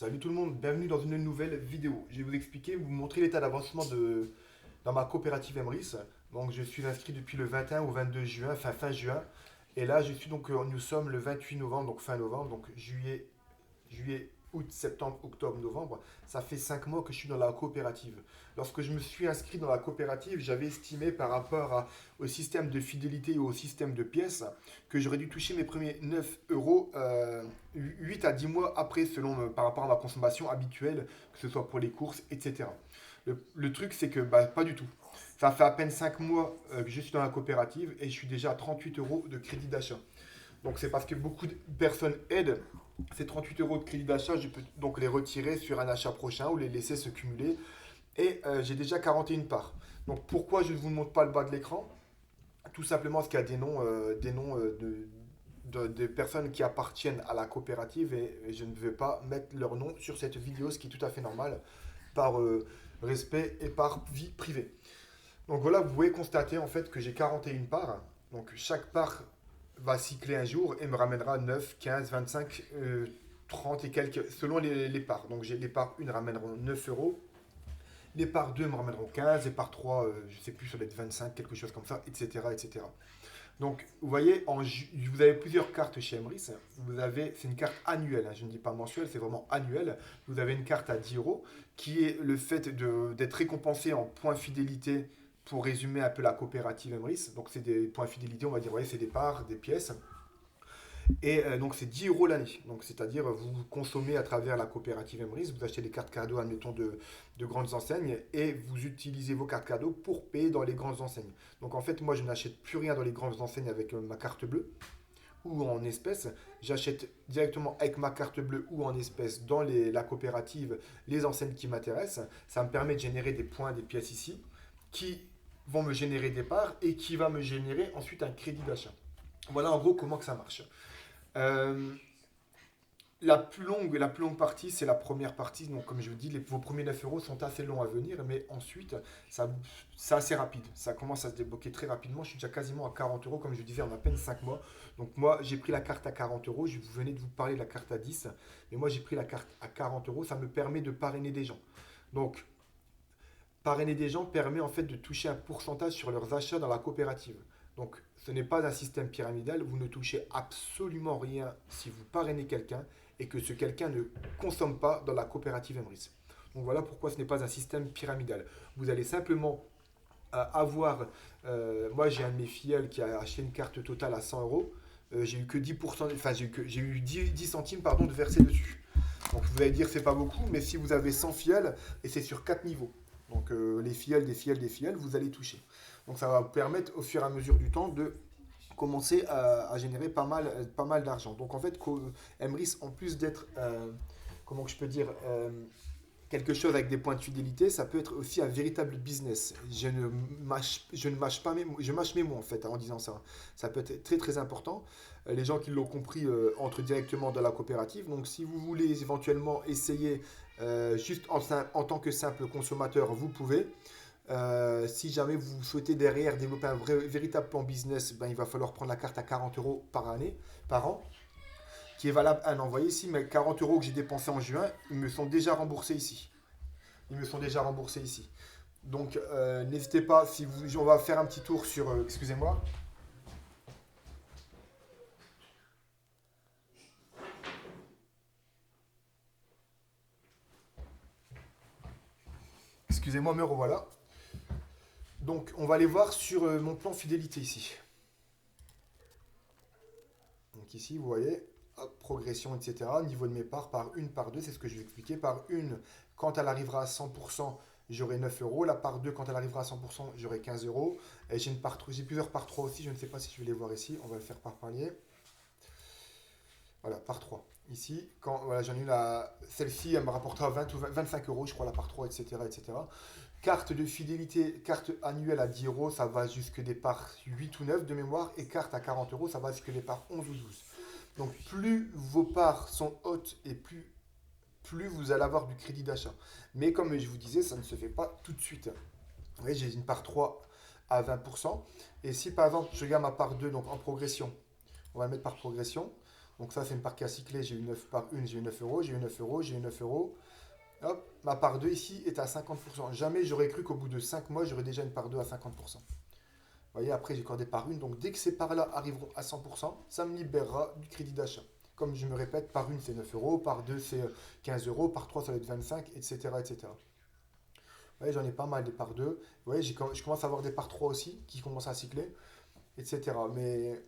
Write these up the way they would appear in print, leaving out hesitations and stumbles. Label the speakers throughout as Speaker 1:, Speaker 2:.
Speaker 1: Salut tout le monde, bienvenue dans une nouvelle vidéo. Je vais vous expliquer, vous montrer l'état d'avancement dans ma coopérative Emrys. Donc je suis inscrit depuis le 21 au 22 juin, enfin fin juin. Et là je suis donc, nous sommes le 28 novembre, donc fin novembre, donc juillet, août, septembre, octobre, novembre. Ça fait 5 mois que je suis dans la coopérative. Lorsque je me suis inscrit dans la coopérative, j'avais estimé par rapport au système de fidélité et au système de pièces que j'aurais dû toucher mes premiers 9 euros 8 à 10 mois après, par rapport à ma consommation habituelle, que ce soit pour les courses, etc. Le truc, c'est que pas du tout. Ça fait à peine 5 mois que je suis dans la coopérative et je suis déjà à 38 euros de crédit d'achat. Donc c'est parce que beaucoup de personnes aident. Ces 38 euros de crédit d'achat, je peux donc les retirer sur un achat prochain ou les laisser se cumuler. Et j'ai déjà 41 parts. Donc pourquoi je ne vous montre pas le bas de l'écran? Tout simplement parce qu'il y a des noms de personnes qui appartiennent à la coopérative et je ne veux pas mettre leur nom sur cette vidéo, ce qui est tout à fait normal, par respect et par vie privée. Donc voilà, vous pouvez constater en fait que j'ai 41 parts. Donc chaque part va cycler un jour et me ramènera 9, 15, 25, 30 et quelques, selon les parts. Donc les parts 1 ramèneront 9 euros, les parts 2 me ramèneront 15, les parts 3, je ne sais plus, ça doit être 25, quelque chose comme ça, etc. etc. Donc vous voyez, vous avez plusieurs cartes chez Emrys. C'est une carte annuelle, hein, je ne dis pas mensuelle, c'est vraiment annuel. Vous avez une carte à 10 euros qui est le fait d'être récompensé en points fidélité pour résumer un peu la coopérative Emrys. Donc c'est des points fidélité, on va dire, ouais, c'est des parts, des pièces. Et donc c'est 10 euros l'année. Donc c'est-à-dire vous consommez à travers la coopérative Emrys, vous achetez des cartes cadeaux, admettons, de grandes enseignes, et vous utilisez vos cartes cadeaux pour payer dans les grandes enseignes. Donc en fait, moi je n'achète plus rien dans les grandes enseignes avec ma carte bleue ou en espèces. J'achète directement avec ma carte bleue ou en espèces dans la coopérative les enseignes qui m'intéressent. Ça me permet de générer des points, des pièces ici, qui vont me générer des parts et qui va me générer ensuite un crédit d'achat. Voilà en gros comment que ça marche. Euh, la plus longue partie, c'est la première partie. Donc, comme je vous dis, vos premiers 9 euros sont assez longs à venir, mais ensuite, ça, c'est assez rapide. Ça commence à se débloquer très rapidement. Je suis déjà quasiment à 40 euros, comme je vous disais, en à peine 5 mois. Donc, moi, j'ai pris la carte à 40 euros. Je venais de vous parler de la carte à 10, mais moi, j'ai pris la carte à 40 euros. Ça me permet de parrainer des gens. Donc, parrainer des gens permet en fait de toucher un pourcentage sur leurs achats dans la coopérative. Donc, ce n'est pas un système pyramidal, vous ne touchez absolument rien si vous parrainez quelqu'un et que ce quelqu'un ne consomme pas dans la coopérative Emrys. Donc voilà pourquoi ce n'est pas un système pyramidal. Vous allez simplement avoir... moi j'ai un de mes filleuls qui a acheté une carte totale à 100 euros. J'ai eu que 10%, enfin j'ai eu 10 centimes pardon, de verser dessus. Donc vous allez dire c'est pas beaucoup, mais si vous avez 100 filleuls, et c'est sur 4 niveaux. Donc les filleuls, des filleuls, des filleuls, vous allez toucher. Donc ça va vous permettre au fur et à mesure du temps de commencer à générer pas mal d'argent. Donc en fait, Emrys, en plus d'être, comment que je peux dire, quelque chose avec des points de fidélité, ça peut être aussi un véritable business. Je ne mâche pas je mâche mes mots en fait en disant ça. Ça peut être très très important. Les gens qui l'ont compris entrent directement dans la coopérative. Donc si vous voulez éventuellement essayer juste en tant que simple consommateur, vous pouvez. Si jamais vous souhaitez derrière développer un véritable plan business, ben, il va falloir prendre la carte à 40 euros par année, par an, qui est valable un an. Vous voyez ici, mes 40 euros que j'ai dépensés en juin, ils me sont déjà remboursés ici. Ils me sont déjà remboursés ici. Donc n'hésitez pas, si vous, on va faire un petit tour sur, excusez-moi, excusez-moi, me revoilà. Donc on va aller voir sur mon plan fidélité ici. Donc ici, vous voyez, hop, progression, etc. Niveau de mes parts, par une, par deux, c'est ce que je vais expliquer. Par une, quand elle arrivera à 100%, j'aurai 9 euros. La part 2, quand elle arrivera à 100%, j'aurai 15 euros. Et j'ai plusieurs par 3 aussi, je ne sais pas si je vais les voir ici. On va le faire par palier. Voilà, par 3. Ici, quand voilà, j'en ai une celle-ci, elle me rapportera 20 ou 25 euros, je crois, la par 3, etc., etc. Carte de fidélité, carte annuelle à 10 euros, ça va jusque des parts 8 ou 9 de mémoire. Et carte à 40 euros, ça va jusque des parts 11 ou 12. Donc plus vos parts sont hautes et plus vous allez avoir du crédit d'achat. Mais comme je vous disais, ça ne se fait pas tout de suite. Vous voyez, j'ai une part 3 à 20%. Et si par exemple je regarde ma part 2 donc en progression, on va le mettre par progression. Donc ça, c'est une part qui a cyclé. J'ai eu 9 par 1, j'ai eu 9 euros, j'ai eu 9 euros, j'ai eu 9 euros. Hop, ma part 2 ici est à 50%. Jamais j'aurais cru qu'au bout de 5 mois, j'aurais déjà une part 2 à 50%. Vous voyez, après, j'ai encore des parts 1. Donc dès que ces parts-là arriveront à 100%, ça me libérera du crédit d'achat. Comme je me répète, par 1, c'est 9 euros, par 2, c'est 15 euros, par 3, ça va être 25, etc. etc. Vous voyez, j'en ai pas mal des par 2. Vous voyez, je commence à avoir des par 3 aussi qui commencent à cycler, etc. Mais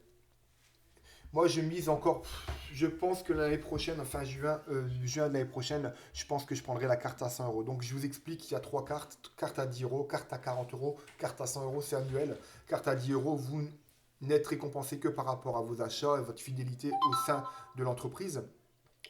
Speaker 1: moi, je mise encore. Je pense que l'année prochaine, enfin juin de l'année prochaine, je pense que je prendrai la carte à 100 euros. Donc, je vous explique qu'il y a trois cartes. Carte à 10 euros, carte à 40 euros, carte à 100 euros, c'est annuel. Carte à 10 euros, vous n'êtes récompensé que par rapport à vos achats et votre fidélité au sein de l'entreprise.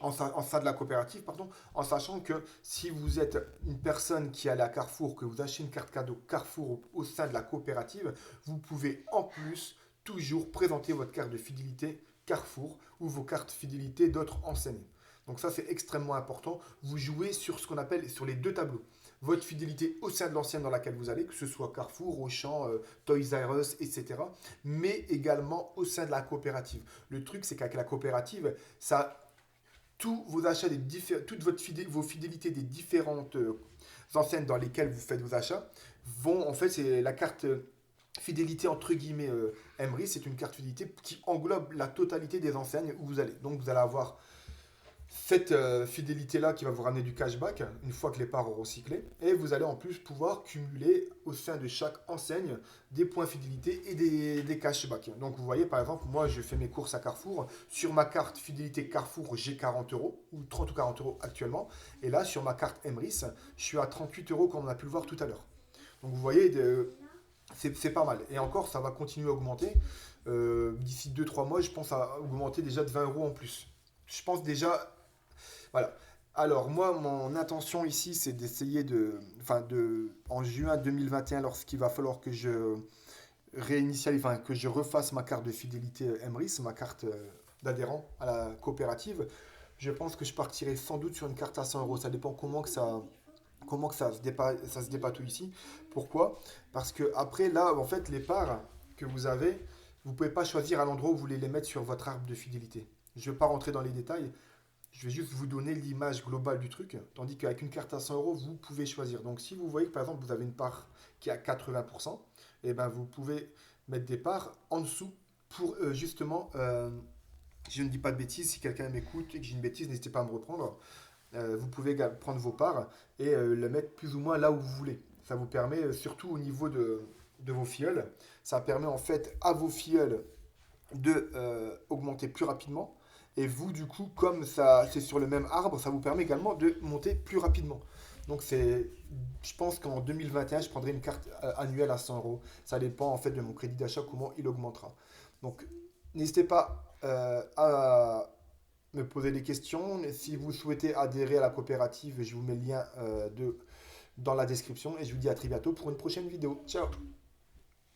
Speaker 1: En sein de la coopérative, pardon, en sachant que si vous êtes une personne qui allait à Carrefour, que vous achetez une carte cadeau Carrefour au sein de la coopérative, vous pouvez en plus toujours présenter votre carte de fidélité Carrefour ou vos cartes fidélité d'autres enseignes. Donc ça, c'est extrêmement important. Vous jouez sur ce qu'on appelle sur les deux tableaux. Votre fidélité au sein de l'enseigne dans laquelle vous allez, que ce soit Carrefour, Auchan, Toys R Us, etc. Mais également au sein de la coopérative. Le truc, c'est qu'avec la coopérative, ça tous vos achats, toutes vos fidélités des différentes enseignes dans lesquelles vous faites vos achats vont, en fait, c'est la carte fidélité entre guillemets Emery, c'est une carte fidélité qui englobe la totalité des enseignes où vous allez. Donc vous allez avoir cette fidélité-là qui va vous ramener du cashback une fois que les parts auront cyclé. Et vous allez en plus pouvoir cumuler au sein de chaque enseigne des points fidélité et des cashbacks. Donc vous voyez par exemple, moi je fais mes courses à Carrefour. Sur ma carte fidélité Carrefour, j'ai 40 euros, ou 30 ou 40 euros actuellement. Et là sur ma carte Emrys, je suis à 38 euros comme on a pu le voir tout à l'heure. Donc vous voyez, c'est pas mal. Et encore, ça va continuer à augmenter. D'ici 2 3 mois, je pense à augmenter déjà de 20 euros en plus. Je pense déjà. Voilà. Alors, moi, mon intention ici, c'est d'essayer en juin 2021, lorsqu'il va falloir que je réinitialise, enfin, que je refasse ma carte de fidélité Emrys, ma carte d'adhérent à la coopérative, je pense que je partirai sans doute sur une carte à 100 euros. Ça dépend comment que ça se dépatouille ici. Pourquoi? Parce que après, là, en fait, les parts que vous avez, vous ne pouvez pas choisir à l'endroit où vous voulez les mettre sur votre arbre de fidélité. Je ne vais pas rentrer dans les détails. Je vais juste vous donner l'image globale du truc, tandis qu'avec une carte à 100 euros, vous pouvez choisir. Donc si vous voyez que par exemple vous avez une part qui est à 80%, et ben vous pouvez mettre des parts en dessous pour justement, je ne dis pas de bêtises, si quelqu'un m'écoute et que j'ai une bêtise, n'hésitez pas à me reprendre. Vous pouvez prendre vos parts et le mettre plus ou moins là où vous voulez. Ça vous permet, surtout au niveau de vos filleuls, ça permet en fait à vos filleuls de augmenter plus rapidement. Et vous, du coup, comme ça, c'est sur le même arbre, ça vous permet également de monter plus rapidement. Donc, je pense qu'en 2021, je prendrai une carte annuelle à 100 euros. Ça dépend en fait de mon crédit d'achat, comment il augmentera. Donc, n'hésitez pas à me poser des questions. Si vous souhaitez adhérer à la coopérative, je vous mets le lien dans la description. Et je vous dis à très bientôt pour une prochaine vidéo. Ciao!